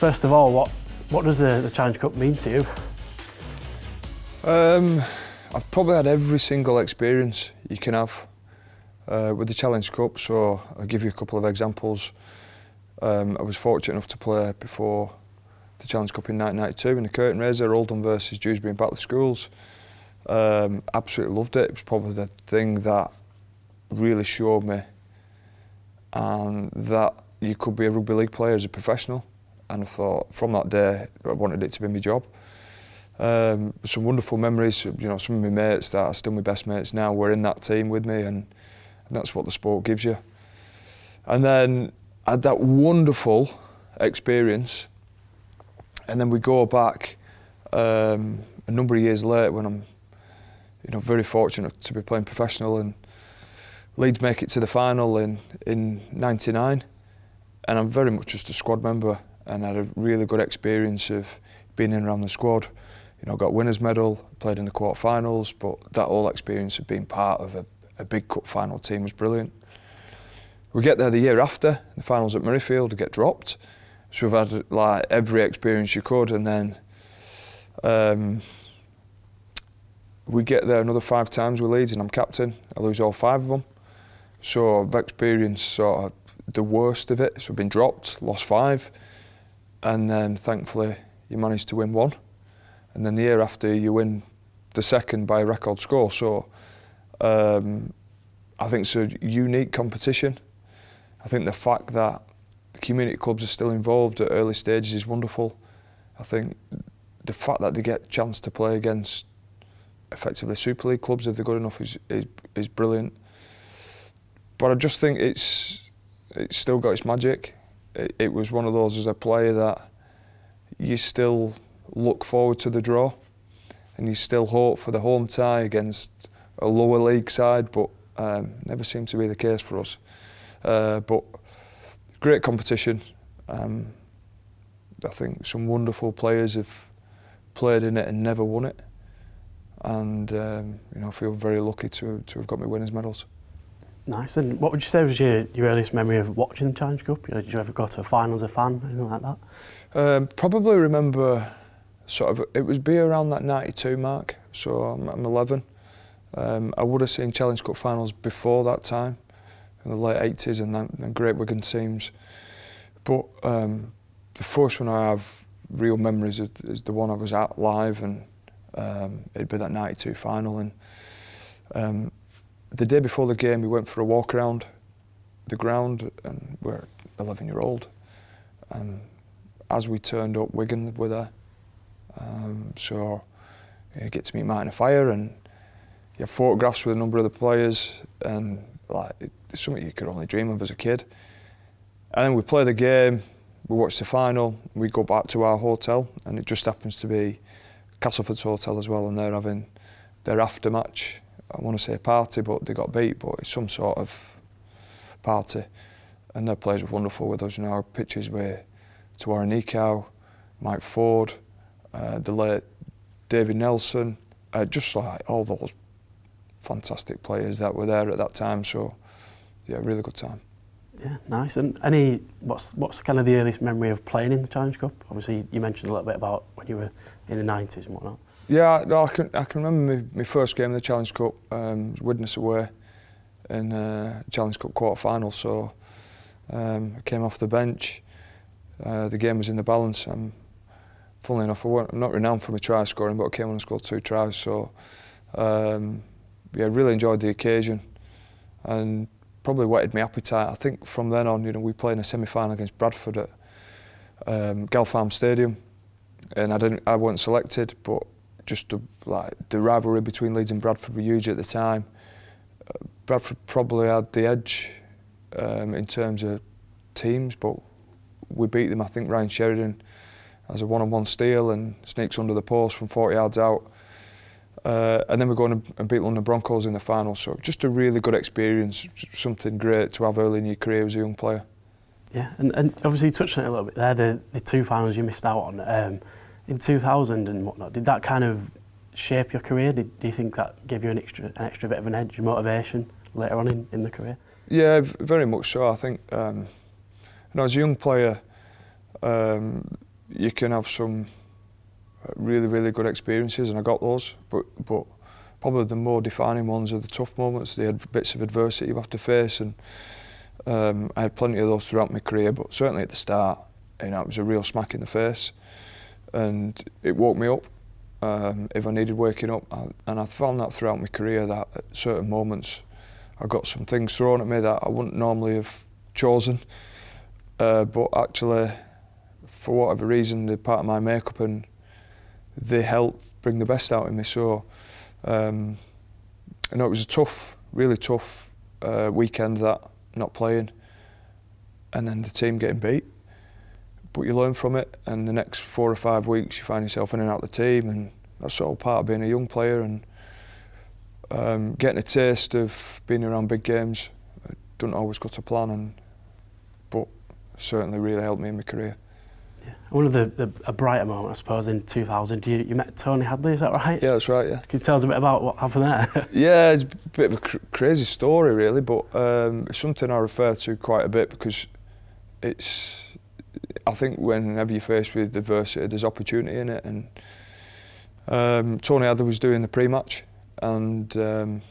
first of all, what does the Challenge Cup mean to you? I've probably had every single experience you can have with the Challenge Cup, so I'll give you a couple of examples. I was fortunate enough to play before the Challenge Cup in 1992 in the curtain raiser, Oldham versus Dewsbury and Batley Schools. Absolutely loved it. It was probably the thing that really showed me that you could be a rugby league player as a professional, and I thought from that day I wanted it to be my job. Some wonderful memories. You know, some of my mates that are still my best mates now were in that team with me, and that's what the sport gives you. And then I had that wonderful experience, and then we go back a number of years later when I'm, very fortunate to be playing professional, and Leeds make it to the final in '99, and I'm very much just a squad member, and I had a really good experience of being in around the squad. Got winners' medal, played in the quarter-finals, but that whole experience of being part of a big cup final team was brilliant. We get there the year after, the finals at Murrayfield, to get dropped. So we've had like every experience you could, and then we get there another 5 times with Leeds, and I'm captain. I lose all 5 of them. So I've experienced sort of the worst of it. So we've been dropped, lost 5, and then thankfully you manage to win 1. And then the year after you win the second by a record score. So I think it's a unique competition. I think the fact that the community clubs are still involved at early stages is wonderful. I think the fact that they get a chance to play against effectively Super League clubs if they're good enough is brilliant. But I just think it's still got its magic. It was one of those as a player that you still look forward to the draw, and you still hope for the home tie against a lower league side, but never seemed to be the case for us. But great competition. I think some wonderful players have played in it and never won it, and I feel very lucky to have got my winners' medals. Nice. And what would you say was your earliest memory of watching the Challenge Cup? Did you ever go to a final as a fan, anything like that? Probably remember it was be around that 92 mark, so I'm 11. I would have seen Challenge Cup finals before that time, in the late 80s, and then Great Wigan teams. But the first one I have real memories is the one I was at live, and it'd be that 92 final. And the day before the game, we went for a walk around the ground, and we're 11-year-old. And as we turned up, Wigan were there. So you get to meet Martin Fire, and you have photographs with a number of the players, and it's something you could only dream of as a kid. And then we play the game, we watch the final, we go back to our hotel, and it just happens to be Castleford's hotel as well, and they're having their after-match, I want to say party, but they got beat, but it's some sort of party. And their players were wonderful with us. Our pictures with Tawara Nikau, Mike Ford, the late David Nelson, just like all those fantastic players that were there at that time. So, yeah, really good time. Yeah, nice. And what's kind of the earliest memory of playing in the Challenge Cup? Obviously, you mentioned a little bit about when you were in the 90s and whatnot. Yeah, no, I can remember my first game in the Challenge Cup. Was Widnes away in Challenge Cup quarter final. So I came off the bench. The game was in the balance. Funnily enough, I'm not renowned for my try scoring, but I came on and scored 2 tries. So really enjoyed the occasion, and probably whetted my appetite. I think from then on, we played in a semi-final against Bradford at Galfarm Stadium, and I wasn't selected, but just the rivalry between Leeds and Bradford were huge at the time. Bradford probably had the edge in terms of teams, but we beat them. I think Ryan Sheridan has a one-on-one steal and sneaks under the post from 40 yards out. And then we go on and beat London Broncos in the final. So just a really good experience, something great to have early in your career as a young player. Yeah, and obviously you touched on it a little bit there, the 2 finals you missed out on. In 2000 and whatnot, did that kind of shape your career? Do you think that gave you an extra bit of an edge, motivation later on in the career? Yeah, very much so. I think as a young player, you can have some really, really good experiences, and I got those, but probably the more defining ones are the tough moments, the bits of adversity you have to face, and I had plenty of those throughout my career, but certainly at the start, you know, it was a real smack in the face, and it woke me up if I needed waking up, and I found that throughout my career, that at certain moments I got some things thrown at me that I wouldn't normally have chosen, but actually, for whatever reason, they're part of my makeup, and they help bring the best out of me. So I know it was a tough, really tough weekend, that not playing, and then the team getting beat. But you learn from it, and the next 4 or 5 weeks you find yourself in and out of the team, and that's all part of being a young player, and getting a taste of being around big games. It doesn't always go to plan, but certainly really helped me in my career. Yeah. One of a brighter moment, I suppose, in 2000, you met Tony Hadley, is that right? Yeah, that's right, yeah. Can you tell us a bit about what happened there? Yeah, it's a bit of a crazy story really, but it's something I refer to quite a bit, because I think whenever you're faced with adversity, there's opportunity in it, and Tony Hadley was doing the pre-match, and I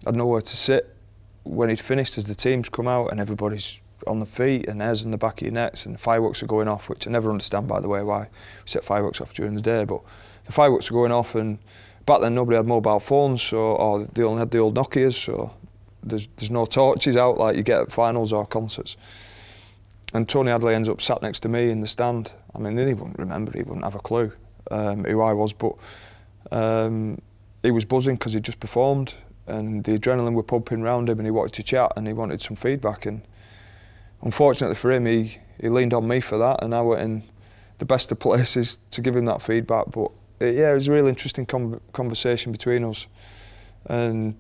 had nowhere to sit when he'd finished, as the teams come out and everybody's on the feet and hairs on the back of your necks, and fireworks are going off, which I never understand, by the way, why we set fireworks off during the day, but the fireworks are going off, and back then nobody had mobile phones, or they only had the old Nokias, so there's no torches out like you get at finals or concerts. And Tony Hadley ends up sat next to me in the stand. I mean, he wouldn't remember, he wouldn't have a clue who I was, but he was buzzing because he'd just performed, and the adrenaline were pumping around him, and he wanted to chat, and he wanted some feedback, and unfortunately for him, he leaned on me for that, and I went in the best of places to give him that feedback. But yeah, it was a really interesting conversation between us, and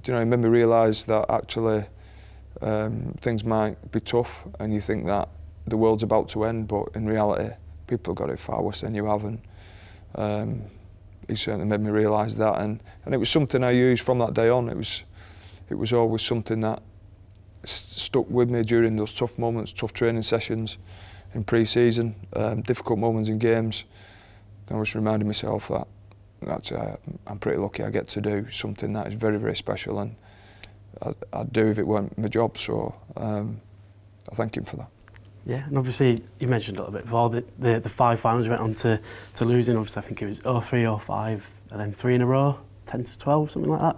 you know, it made me realise that actually things might be tough, and you think that the world's about to end, but in reality, people have got it far worse than you have, and he certainly made me realise that, and it was something I used from that day on. It was always something that stuck with me during those tough moments, tough training sessions in pre-season, difficult moments in games. I was reminding myself that actually I'm pretty lucky I get to do something that is very, very special, and I'd do if it weren't my job, so I thank him for that. Yeah, and obviously you mentioned a little bit before the 5 finals you went on to losing. Obviously I think it was 0-3, 0-5, and then 3 in a row, 10-12, something like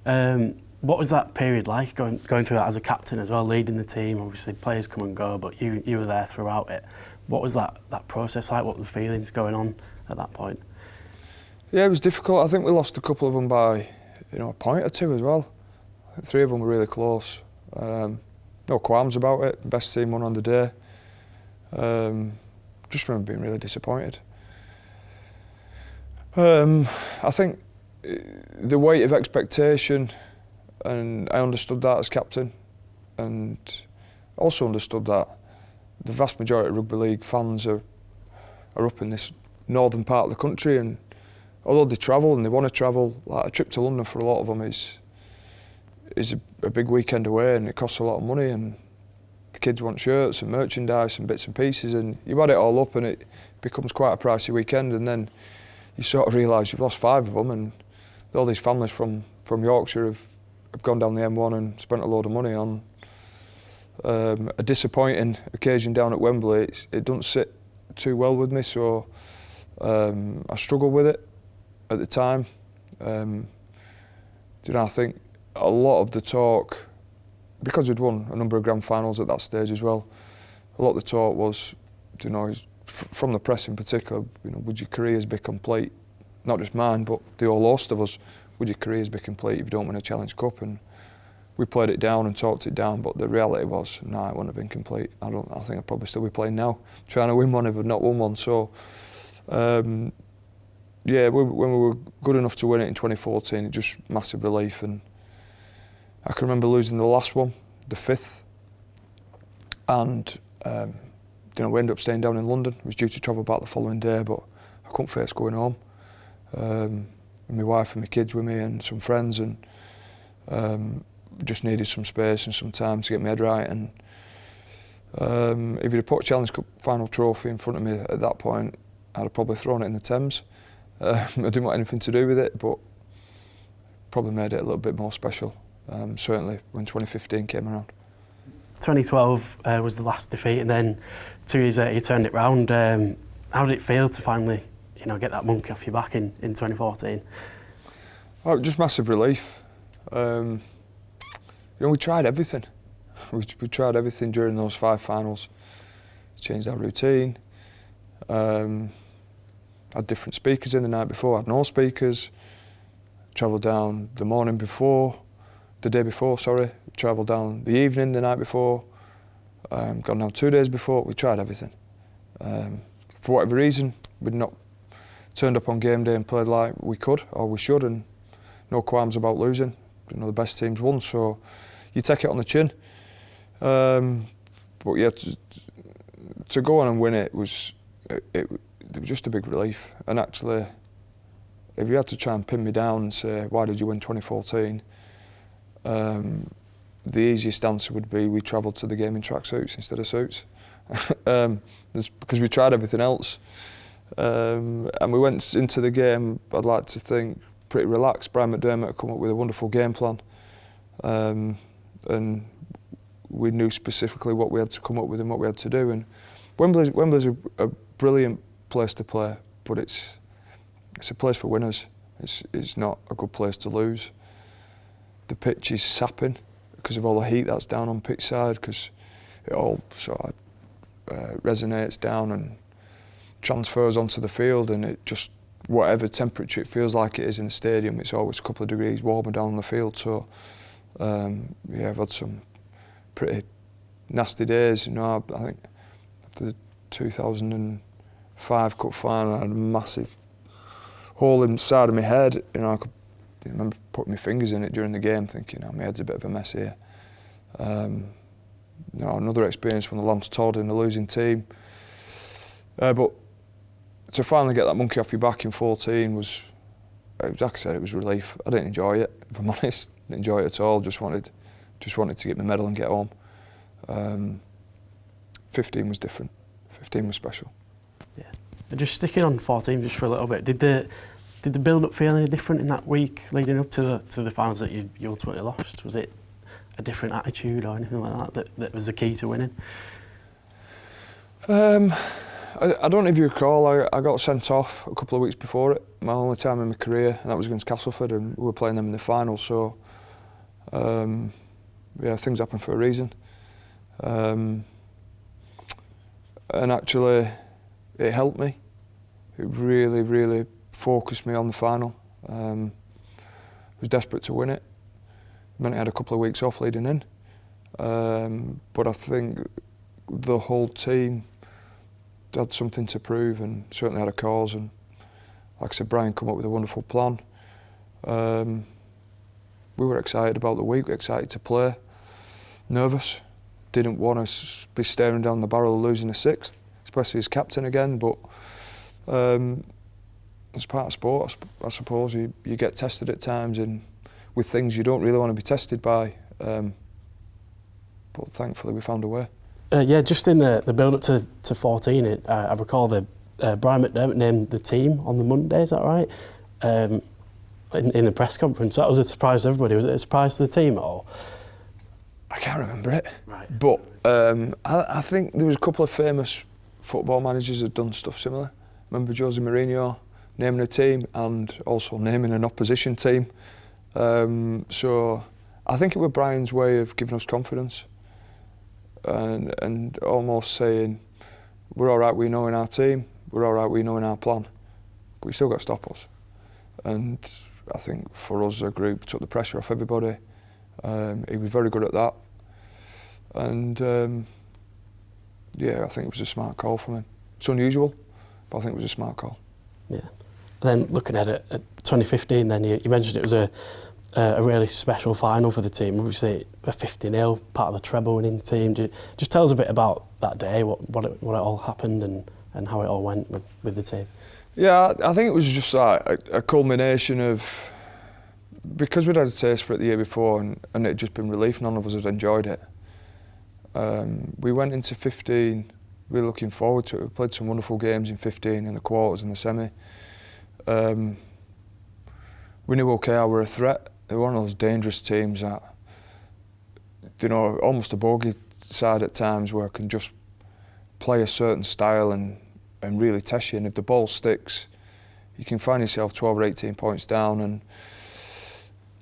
that. What was that period like, going through that as a captain as well, leading the team? Obviously players come and go, but you were there throughout it. What was that process like? What were the feelings going on at that point? Yeah, it was difficult. I think we lost a couple of them by, you know, a point or two as well. I think 3 of them were really close. No qualms about it. Best team won on the day. Just remember being really disappointed. I think the weight of expectation, and I understood that as captain, and also understood that the vast majority of rugby league fans are up in this northern part of the country, and although they travel and they want to travel, like a trip to London for a lot of them is a big weekend away, and it costs a lot of money, and the kids want shirts and merchandise and bits and pieces, and you add it all up and it becomes quite a pricey weekend, and then you sort of realise you've lost 5 of them, and all these families from Yorkshire have gone down the M1 and spent a load of money on a disappointing occasion down at Wembley. It doesn't sit too well with me, so I struggled with it at the time. You know, I think a lot of the talk, because we'd won a number of grand finals at that stage as well, a lot of the talk was, you know, from the press in particular, you know, would your careers be complete? Not just mine, but the whole host of us. Would your careers be complete if you don't win a Challenge Cup? And we played it down and talked it down, but the reality was, no, it wouldn't have been complete. I think I'd probably still be playing now, trying to win one if I'd not won one. So, yeah, when we were good enough to win it in 2014, it just massive relief. And I can remember losing the last one, the 5th, and you know, we ended up staying down in London. I was due to travel back the following day, but I couldn't face going home. My wife and my kids with me and some friends, and just needed some space and some time to get my head right. And If you'd have put a Challenge Cup Final trophy in front of me at that point, I'd have probably thrown it in the Thames. I didn't want anything to do with it, but probably made it a little bit more special, certainly when 2015 came around. 2012 was the last defeat, and then 2 years later you turned it round. How did it feel to finally, get that monkey off your back in 2014? Oh, just massive relief. We tried everything. We tried everything during those 5 finals. Changed our routine. Had different speakers in the night before. Had no speakers. Travelled down the day before. Travelled down the evening the night before. Gone down 2 days before. We tried everything. For whatever reason, we'd not turned up on game day and played like we could or we should, and no qualms about losing. The best teams won, so you take it on the chin. But yeah, to go on and win it was just a big relief. And actually, if you had to try and pin me down and say, why did you win 2014? The easiest answer would be we travelled to the game in tracksuits instead of suits. Because we tried everything else. And we went into the game, I'd like to think, pretty relaxed. Brian McDermott had come up with a wonderful game plan. And we knew specifically what we had to come up with and what we had to do. And Wembley's a brilliant place to play, but it's a place for winners. It's not a good place to lose. The pitch is sapping because of all the heat that's down on pitch side, because it all sort of resonates down and transfers onto the field, and it just, whatever temperature it feels like it is in the stadium, it's always a couple of degrees warmer down on the field. So I've had some pretty nasty days. I think after the 2005 Cup Final, I had a massive hole in the side of my head. I could remember putting my fingers in it during the game, thinking, my head's a bit of a mess here. Another experience when the Lance Todd in the losing team. But to finally get that monkey off your back in 14 was, like I said, it was relief. I didn't enjoy it, if I'm honest. Didn't enjoy it at all. Just wanted to get my medal and get home. 15 was different. 15 was special. Yeah. And just sticking on 14 just for a little bit, did the build-up feel any different in that week leading up to the finals that you ultimately lost? Was it a different attitude or anything like that was the key to winning? I don't know if you recall, I got sent off a couple of weeks before it, my only time in my career, and that was against Castleford, and we were playing them in the final. So things happen for a reason. And actually, it helped me. It really, really focused me on the final. I was desperate to win it. It meant I had a couple of weeks off leading in. But I think the whole team had something to prove and certainly had a cause. And like I said, Brian came up with a wonderful plan. We were excited about the week, excited to play, nervous. Didn't want to be staring down the barrel of losing a 6th, especially as captain again. But it's part of sport, I suppose. You get tested at times and with things you don't really want to be tested by. But thankfully we found a way. Just in the build-up to 14, I recall Brian McDermott named the team on the Monday, is that right? In the press conference. That was a surprise to everybody. Was it a surprise to the team at all? I can't remember it. Right. But I think there was a couple of famous football managers that had done stuff similar. Remember Jose Mourinho naming a team and also naming an opposition team. So I think it was Brian's way of giving us confidence and almost saying, we're all right, we know in our team, we're all right, we know in our plan, but you still got to stop us. And I think for us, a group, took the pressure off everybody. He was very good at that. And I think it was a smart call from him. It's unusual, but I think it was a smart call. Yeah. Then looking at it, at 2015, then you mentioned it was a really special final for the team. Obviously, a 50-0, part of the treble-winning team. Just tell us a bit about that day, what it all happened and how it all went with the team. Yeah, I think it was just like a culmination of, because we'd had a taste for it the year before and it'd just been relief, none of us had enjoyed it. We went into 15 really looking forward to it. We played some wonderful games in 15 in the quarters and the semi. We knew OKR were a threat. They were one of those dangerous teams that, you know, almost a bogey side at times where I can just play a certain style and really test you. And if the ball sticks, you can find yourself 12 or 18 points down, and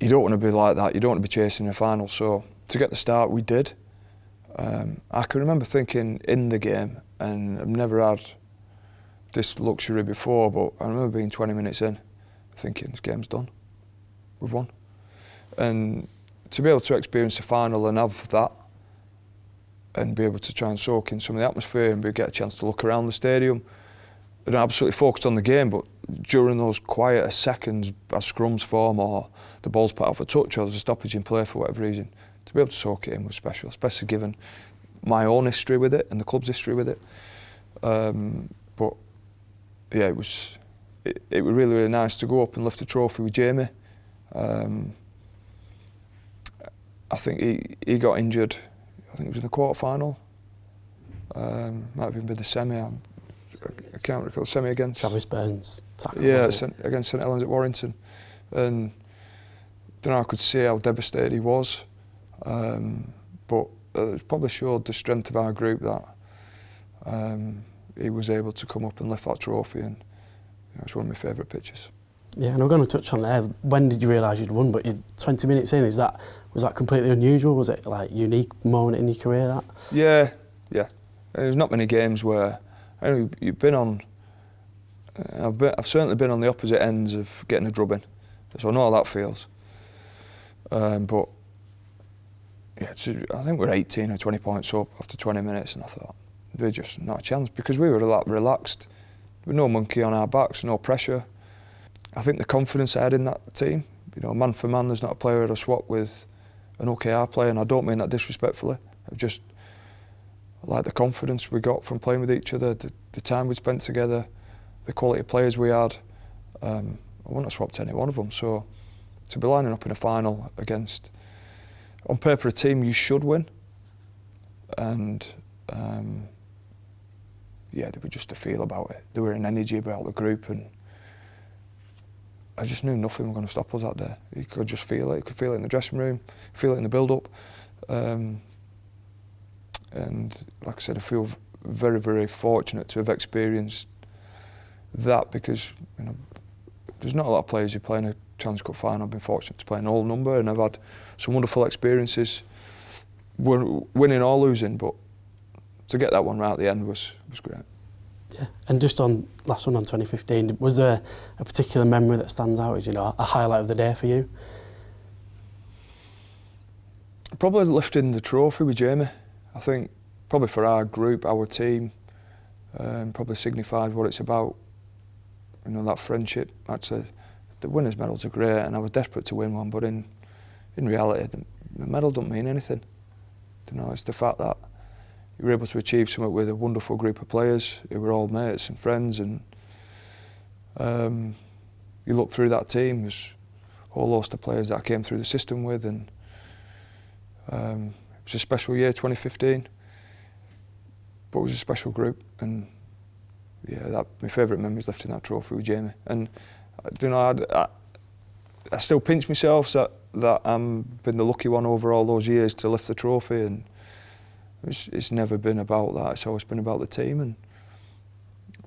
you don't want to be like that. You don't want to be chasing the final. So to get the start, we did. I can remember thinking in the game, and I've never had this luxury before, but I remember being 20 minutes in, thinking this game's done. We've won. And to be able to experience the final and have that, and be able to try and soak in some of the atmosphere and get a chance to look around the stadium, and absolutely focused on the game, but during those quieter seconds as scrums form or the ball's put out for touch or there's a stoppage in play for whatever reason, to be able to soak it in was special, especially given my own history with it and the club's history with it. But yeah, it was really, really nice to go up and lift the trophy with Jamie. I think he got injured, I think it was in the quarter final. Might have even been the semi. I can't recall. Semi against Travis Burns. Tackle, yeah, against St Helens at Warrington. And I could see how devastated he was. But it probably showed the strength of our group that he was able to come up and lift that trophy, and it's one of my favourite pictures. Yeah, and I'm going to touch on there. When did you realise you'd won? But you're 20 minutes in. Was that completely unusual? Was it like unique moment in your career? That? Yeah. And there's not many games where you've been on. I've certainly been on the opposite ends of getting a drubbing, so I know how that feels. But yeah, I think we're 18 or 20 points up after 20 minutes, and I thought they're just not a chance because we were relaxed, with no monkey on our backs, no pressure. I think the confidence I had in that team, you know, man for man, there's not a player I'd have swapped with an OKR player, and I don't mean that disrespectfully. I like the confidence we got from playing with each other, the time we spent together, the quality of players we had. I wouldn't have swapped any one of them. So to be lining up in a final against, on paper, a team you should win, and yeah, there was just a feel about it. There were an energy about the group, and I just knew nothing was going to stop us that day. You could just feel it. You could feel it in the dressing room, feel it in the build-up. And like I said, I feel very, very fortunate to have experienced that because, you know, there's not a lot of players who play in a Challenge Cup final. I've been fortunate to play an all number, and I've had some wonderful experiences, winning or losing, but to get that one right at the end was great. Yeah, and just on last one on 2015, was there a particular memory that stands out as, you know, a highlight of the day for you? Probably lifting the trophy with Jamie. I think probably for our group, our team, probably signified what it's about. You know, that friendship. Actually, the winners' medals are great, and I was desperate to win one. But in reality, the medal don't mean anything. You know, it's the fact that you were able to achieve something with a wonderful group of players who were all mates and friends, and you look through that team, there's a whole host of players that I came through the system with, and it was a special year, 2015, but it was a special group, and yeah, my favourite memory is lifting that trophy with Jamie. And you know, I still pinch myself that I've been the lucky one over all those years to lift the trophy, and it's never been about that. It's always been about the team, and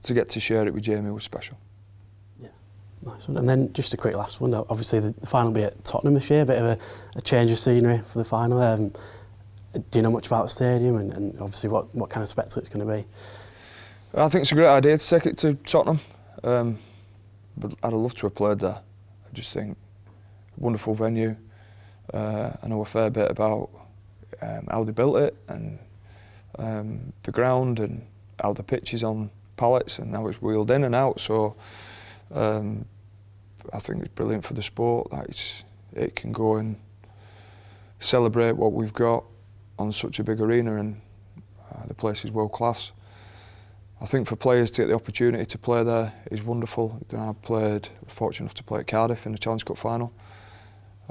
to get to share it with Jamie was special. Yeah, nice one. And then just a quick last one. Obviously, the final will be at Tottenham this year. A bit of a change of scenery for the final. Do you know much about the stadium and obviously what kind of spectacle it's going to be? I think it's a great idea to take it to Tottenham. But I'd have loved to have played there. I just think wonderful venue. I know a fair bit about how they built it and the ground and how the pitch is on pallets and how it's wheeled in and out. So I think it's brilliant for the sport that it can go and celebrate what we've got on such a big arena, and the place is world class. I think for players to get the opportunity to play there is wonderful. You know, I was fortunate enough to play at Cardiff in the Challenge Cup Final.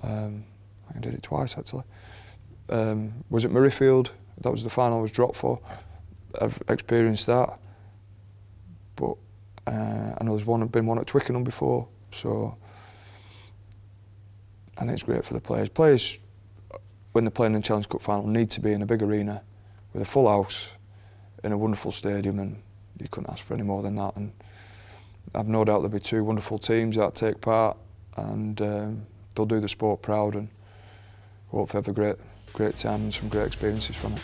I did it twice actually. Was at Murrayfield That was the final I was dropped for. I've experienced that, but I know there's been one at Twickenham before, so I think it's great for the players. Players, when they're playing in the Challenge Cup Final, need to be in a big arena with a full house in a wonderful stadium, and you couldn't ask for any more than that. And I've no doubt there'll be two wonderful teams that take part, and they'll do the sport proud, and hopefully have a great time and some great experiences from it.